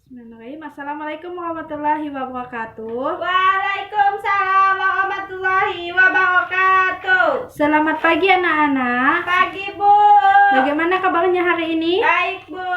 Bismillahirrahmanirrahim. Assalamualaikum warahmatullahi wabarakatuh. Waalaikumsalam warahmatullahi wabarakatuh. Selamat pagi anak-anak. Pagi, Bu. Bagaimana kabarnya hari ini? Baik, Bu.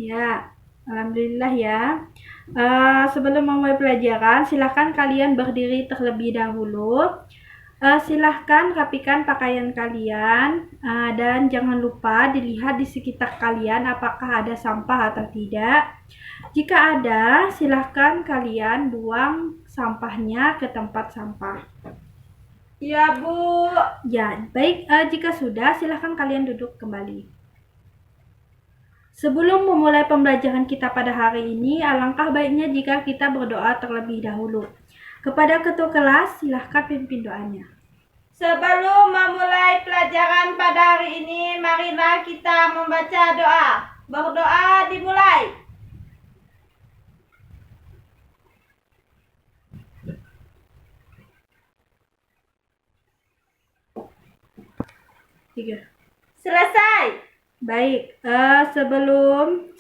Ya, alhamdulillah ya. Sebelum memulai pelajaran, silahkan kalian berdiri terlebih dahulu. Silahkan rapikan pakaian kalian, dan jangan lupa dilihat di sekitar kalian apakah ada sampah atau tidak. Jika ada, silahkan kalian buang sampahnya ke tempat sampah. Ya, Bu. Ya, baik. Jika sudah, silahkan kalian duduk kembali. Sebelum memulai pembelajaran kita pada hari ini, alangkah baiknya jika kita berdoa terlebih dahulu. Kepada ketua kelas, silahkan pimpin doanya. Sebelum memulai pelajaran pada hari ini, marilah kita membaca doa. Berdoa dimulai. Selesai. Baik,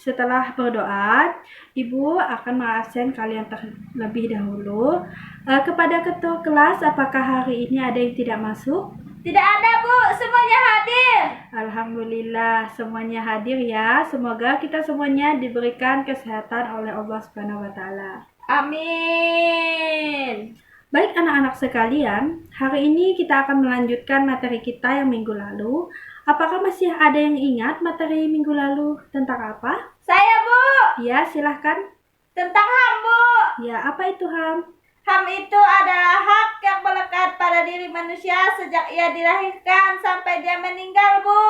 setelah berdoa, Ibu akan mengabsen kalian terlebih dahulu. Kepada ketua kelas, apakah hari ini ada yang tidak masuk? Tidak ada, Bu. Semuanya hadir. Alhamdulillah, semuanya hadir ya. Semoga kita semuanya diberikan kesehatan oleh Allah Subhanahu wa taala. Amin. Baik anak-anak sekalian, hari ini kita akan melanjutkan materi kita yang minggu lalu. Apakah masih ada yang ingat materi minggu lalu tentang apa? Saya, Bu. Ya, silahkan. Tentang HAM, Bu. Ya, apa itu HAM? HAM itu adalah hak yang melekat pada diri manusia sejak ia dilahirkan sampai dia meninggal, Bu.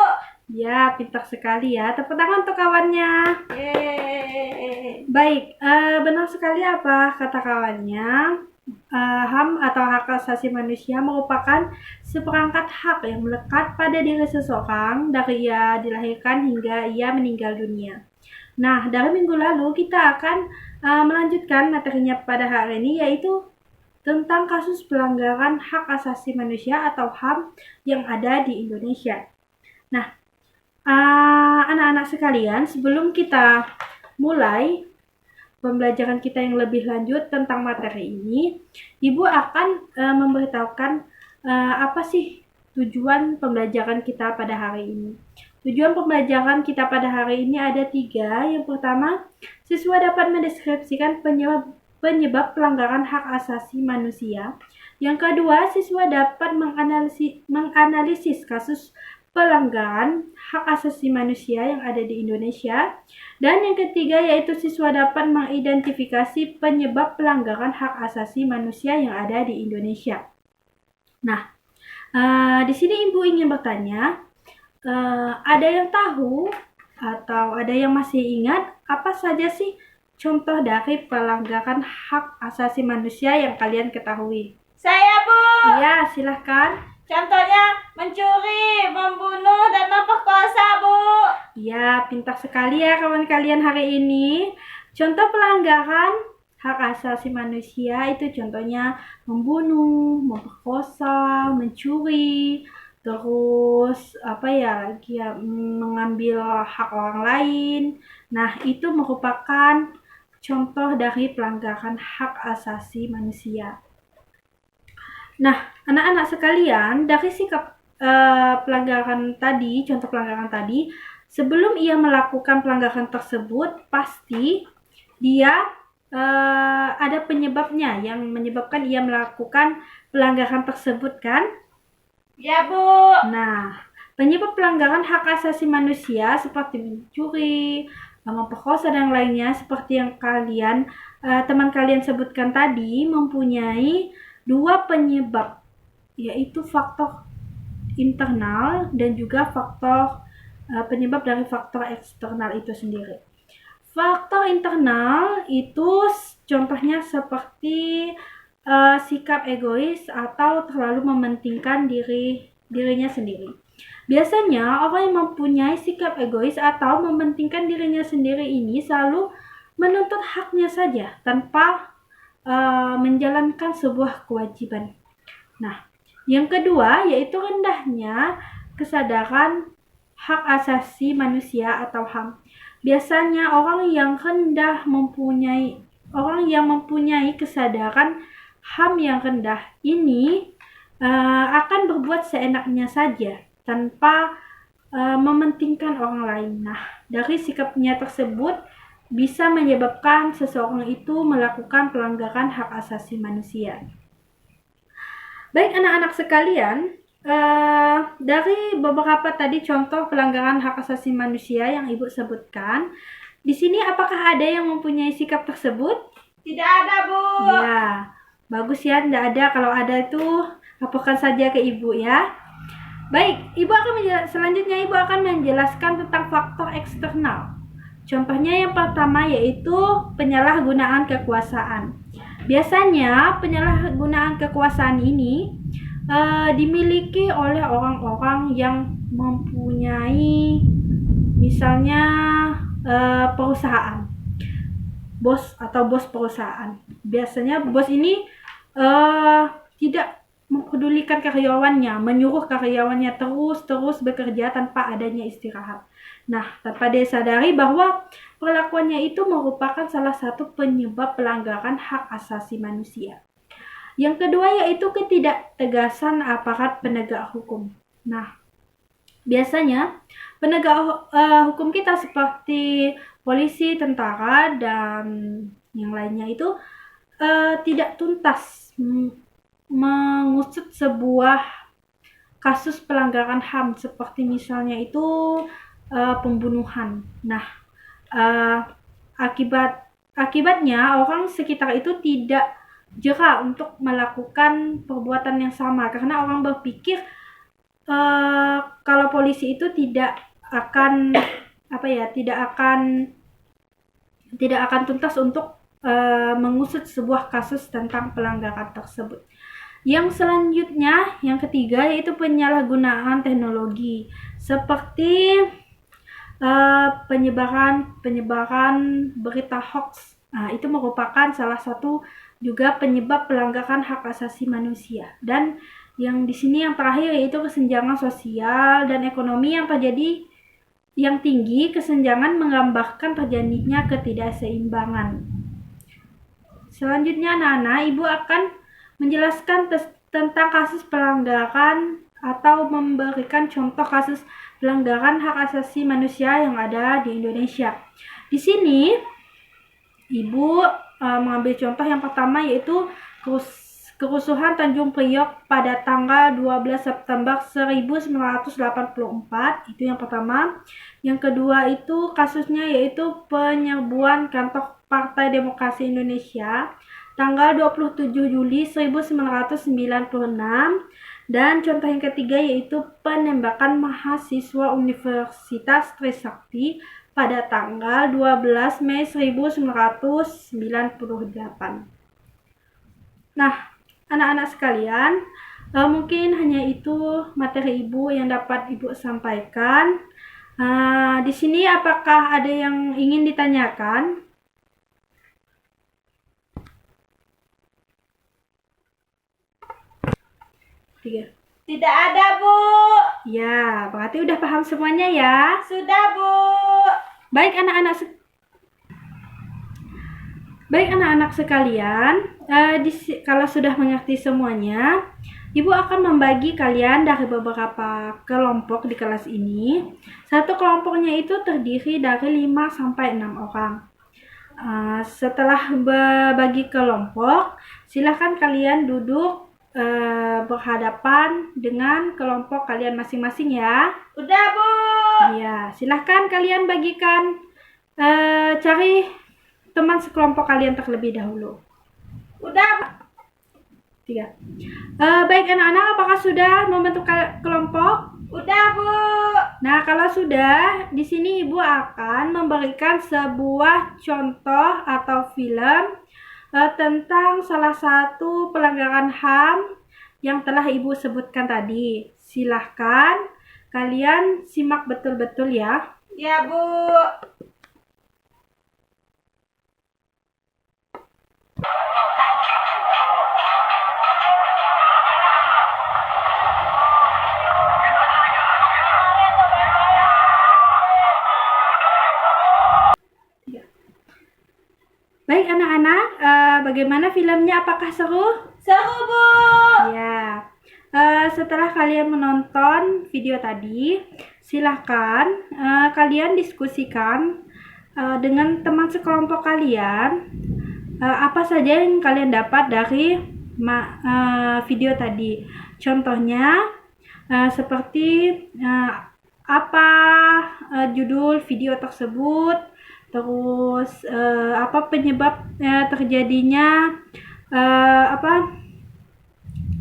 Ya, pintar sekali ya. Tepuk tangan untuk kawannya. Yeay. Baik, benar sekali apa kata kawannya. HAM atau hak asasi manusia merupakan seperangkat hak yang melekat pada diri seseorang dari ia dilahirkan hingga ia meninggal dunia. Nah, dari minggu lalu kita akan melanjutkan materinya pada hari ini, yaitu tentang kasus pelanggaran hak asasi manusia atau HAM yang ada di Indonesia. Nah, anak-anak sekalian, sebelum kita mulai pembelajaran kita yang lebih lanjut tentang materi ini, Ibu akan memberitahukan apa sih tujuan pembelajaran kita pada hari ini. Tujuan pembelajaran kita pada hari ini ada 3. Yang pertama, siswa dapat mendeskripsikan penyebab pelanggaran hak asasi manusia. Yang kedua, siswa dapat menganalisis kasus pelanggaran hak asasi manusia yang ada di Indonesia. Dan yang ketiga yaitu siswa dapat mengidentifikasi penyebab pelanggaran hak asasi manusia yang ada di Indonesia. Nah, di sini Ibu ingin bertanya, ada yang tahu atau ada yang masih ingat apa saja sih contoh dari pelanggaran hak asasi manusia yang kalian ketahui? Saya, Bu. Iya, silahkan. Contohnya mencuri, membunuh, dan memperkosa, Bu. Ya, pintar sekali ya kawan kalian hari ini. Contoh pelanggaran hak asasi manusia itu contohnya membunuh, memperkosa, mencuri, terus mengambil hak orang lain. Nah, itu merupakan contoh dari pelanggaran hak asasi manusia. Nah, anak-anak sekalian, dari sikap contoh pelanggaran tadi, sebelum ia melakukan pelanggaran tersebut, pasti dia ada penyebabnya yang menyebabkan ia melakukan pelanggaran tersebut, kan? Ya, Bu. Nah, penyebab pelanggaran hak asasi manusia seperti mencuri, memperkosa dan lainnya seperti yang teman kalian sebutkan tadi mempunyai 2 penyebab, yaitu faktor internal dan juga penyebab dari faktor eksternal itu sendiri. Faktor internal itu contohnya seperti sikap egois atau terlalu mementingkan dirinya sendiri. Biasanya orang yang mempunyai sikap egois atau mementingkan dirinya sendiri ini selalu menuntut haknya saja tanpa menjalankan sebuah kewajiban. Nah, yang kedua yaitu rendahnya kesadaran hak asasi manusia atau HAM. Biasanya orang yang mempunyai kesadaran HAM yang rendah ini akan berbuat seenaknya saja tanpa mementingkan orang lain. Nah, dari sikapnya tersebut bisa menyebabkan seseorang itu melakukan pelanggaran hak asasi manusia. Baik anak-anak sekalian, dari beberapa tadi contoh pelanggaran hak asasi manusia yang Ibu sebutkan, di sini apakah ada yang mempunyai sikap tersebut? Tidak ada, Bu. Ya, bagus ya, tidak ada. Kalau ada itu laporkan saja ke Ibu ya. Baik, selanjutnya Ibu akan menjelaskan tentang faktor eksternal. Contohnya yang pertama yaitu penyalahgunaan kekuasaan. Biasanya penyalahgunaan kekuasaan ini dimiliki oleh orang-orang yang mempunyai misalnya perusahaan, bos perusahaan. Biasanya bos ini tidak mempedulikan karyawannya, menyuruh karyawannya terus bekerja tanpa adanya istirahat. Nah, tanpa dia sadari bahwa perlakuannya itu merupakan salah satu penyebab pelanggaran hak asasi manusia. Yang kedua yaitu ketidaktegasan aparat penegak hukum. Nah, biasanya penegak hukum kita seperti polisi, tentara, dan yang lainnya itu tidak tuntas mengusut sebuah kasus pelanggaran HAM seperti misalnya itu pembunuhan. Nah, akibatnya orang sekitar itu tidak jera untuk melakukan perbuatan yang sama karena orang berpikir kalau polisi itu tidak akan tuntas untuk mengusut sebuah kasus tentang pelanggaran tersebut. Yang selanjutnya, yang ketiga yaitu penyalahgunaan teknologi seperti penyebaran berita hoax. Nah, itu merupakan salah satu juga penyebab pelanggaran hak asasi manusia. Dan yang di sini yang terakhir yaitu kesenjangan sosial dan ekonomi yang tinggi. Kesenjangan menggambarkan terjadinya ketidakseimbangan. Selanjutnya anak-anak, Ibu akan menjelaskan tentang kasus pelanggaran atau memberikan contoh kasus pelanggaran hak asasi manusia yang ada di Indonesia. Di sini Ibu mengambil contoh yang pertama yaitu kerusuhan Tanjung Priok pada tanggal 12 September 1984. Itu yang pertama. Yang kedua itu kasusnya yaitu penyerbuan kantor Partai Demokrasi Indonesia tanggal 27 Juli 1996. Dan contoh yang ketiga yaitu penembakan mahasiswa Universitas Trisakti pada tanggal 12 Mei 1998. Nah, anak-anak sekalian, mungkin hanya itu materi Ibu yang dapat Ibu sampaikan. Di sini apakah ada yang ingin ditanyakan? Tidak ada, Bu. Ya, berarti udah paham semuanya ya? Sudah, Bu. Baik anak-anak sekalian, kalau sudah mengerti semuanya, Ibu akan membagi kalian dari beberapa kelompok di kelas ini. Satu kelompoknya itu terdiri dari 5-6 orang. Setelah berbagi kelompok, silakan kalian duduk berhadapan dengan kelompok kalian masing-masing ya. Udah, Bu. Ya, silahkan kalian bagikan, cari teman sekelompok kalian terlebih dahulu. Udah. 3. Baik anak-anak, apakah sudah membentuk kelompok? Udah, Bu. Nah, kalau sudah, di sini Ibu akan memberikan sebuah contoh atau film tentang salah satu pelanggaran HAM yang telah Ibu sebutkan tadi. Silahkan kalian simak betul-betul ya. Ya, Bu. Baik anak-anak, bagaimana filmnya? Apakah seru? Seru, Bu. Ya, setelah kalian menonton video tadi, silahkan kalian diskusikan dengan teman sekelompok kalian apa saja yang kalian dapat dari video tadi. Contohnya seperti apa judul video tersebut, terus apa penyebab terjadinya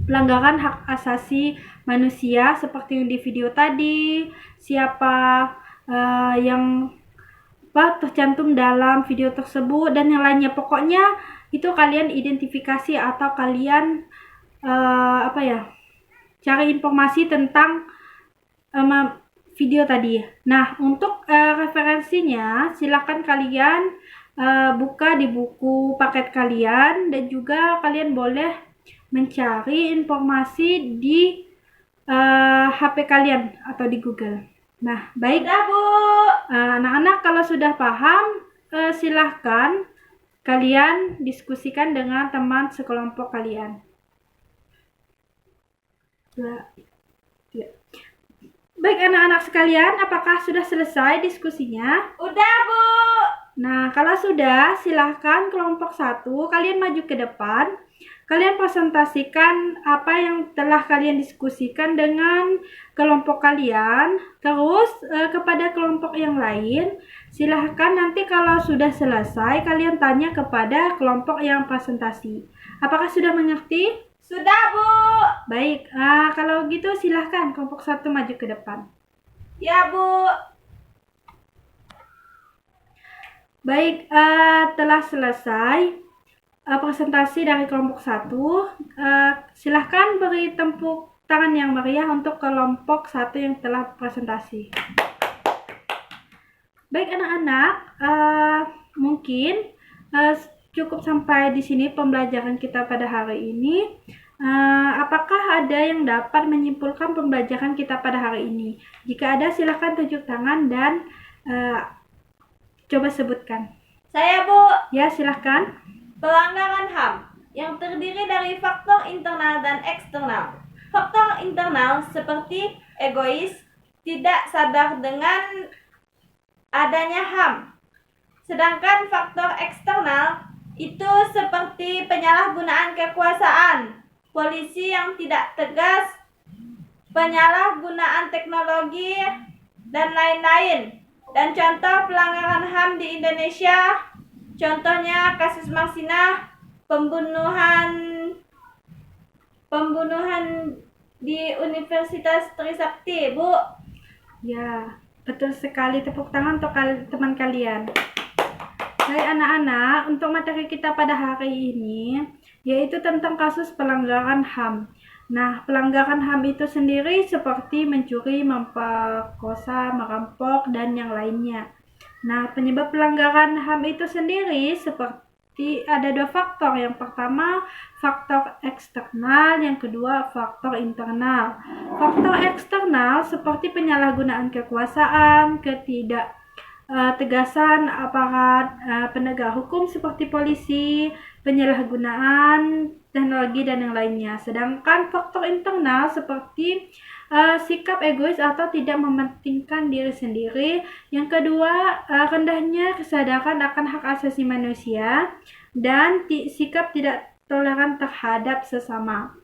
pelanggaran hak asasi manusia seperti yang di video tadi, siapa yang tercantum dalam video tersebut dan yang lainnya. Pokoknya itu kalian identifikasi atau kalian cari informasi tentang video tadi. Nah, untuk referensinya silakan kalian buka di buku paket kalian, dan juga kalian boleh mencari informasi di HP kalian atau di Google. Nah, baik. Udah, Bu. Anak-anak kalau sudah paham, silahkan kalian diskusikan dengan teman sekelompok kalian. Baik anak-anak sekalian, apakah sudah selesai diskusinya? Udah, Bu. Nah, kalau sudah, silahkan kelompok 1, kalian maju ke depan. Kalian presentasikan apa yang telah kalian diskusikan dengan kelompok kalian. Terus, kepada kelompok yang lain, silahkan nanti kalau sudah selesai, kalian tanya kepada kelompok yang presentasi. Apakah sudah mengerti? Sudah, Bu. Baik, kalau gitu silahkan kelompok 1 maju ke depan. Ya, Bu. Baik, telah selesai presentasi dari kelompok 1. Silahkan beri tepuk tangan yang meriah untuk kelompok 1 yang telah presentasi. Baik anak-anak, mungkin cukup sampai di sini pembelajaran kita pada hari ini. Apakah ada yang dapat menyimpulkan pembelajaran kita pada hari ini? Jika ada, silahkan tunjuk tangan dan coba sebutkan. Saya, Bu. Ya, silahkan. Pelanggaran HAM yang terdiri dari faktor internal dan eksternal. Faktor internal seperti egois, tidak sadar dengan adanya HAM. Sedangkan faktor eksternal itu seperti penyalahgunaan kekuasaan, polisi yang tidak tegas, penyalahgunaan teknologi, dan lain-lain. Dan contoh pelanggaran HAM di Indonesia, contohnya kasus Marsinah, pembunuhan di Universitas Trisakti, Bu. Ya, betul sekali. Tepuk tangan untuk teman kalian. Baik anak-anak, untuk materi kita pada hari ini yaitu tentang kasus pelanggaran HAM. Nah, pelanggaran HAM itu sendiri seperti mencuri, memperkosa, merampok, dan yang lainnya. Nah, penyebab pelanggaran HAM itu sendiri seperti ada 2 faktor. Yang pertama, faktor eksternal, yang kedua, faktor internal. Faktor eksternal seperti penyalahgunaan kekuasaan, tegasan aparat penegak hukum seperti polisi, penyalahgunaan teknologi, dan yang lainnya. Sedangkan faktor internal seperti sikap egois atau tidak mementingkan diri sendiri. Yang kedua, rendahnya kesadaran akan hak asasi manusia dan sikap tidak toleran terhadap sesama.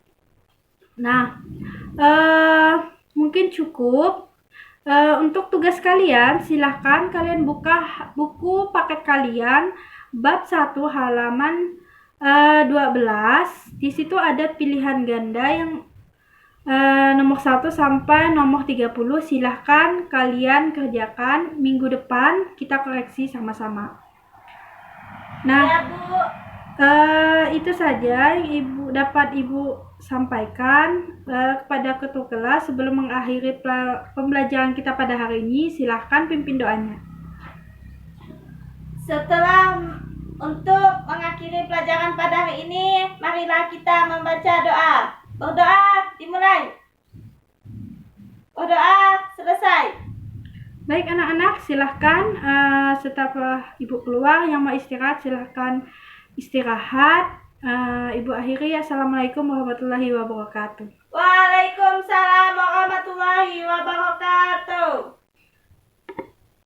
Nah, mungkin cukup. Untuk tugas kalian, silahkan kalian buka buku paket kalian bab 1 halaman 12. Di situ ada pilihan ganda yang nomor 1 sampai nomor 30. Silahkan kalian kerjakan. Minggu depan kita koreksi sama-sama. Nah, Ya, Bu. itu saja yang dapat Ibu sampaikan kepada ketua kelas. Sebelum mengakhiri pembelajaran kita pada hari ini, silahkan pimpin doanya. Setelah untuk mengakhiri pelajaran pada hari ini, marilah kita membaca doa. Berdoa dimulai. Berdoa selesai. Baik anak-anak, silahkan setelah Ibu keluar yang mau istirahat silahkan istirahat. Ibu akhiri, assalamualaikum warahmatullahi wabarakatuh. Waalaikumsalam warahmatullahi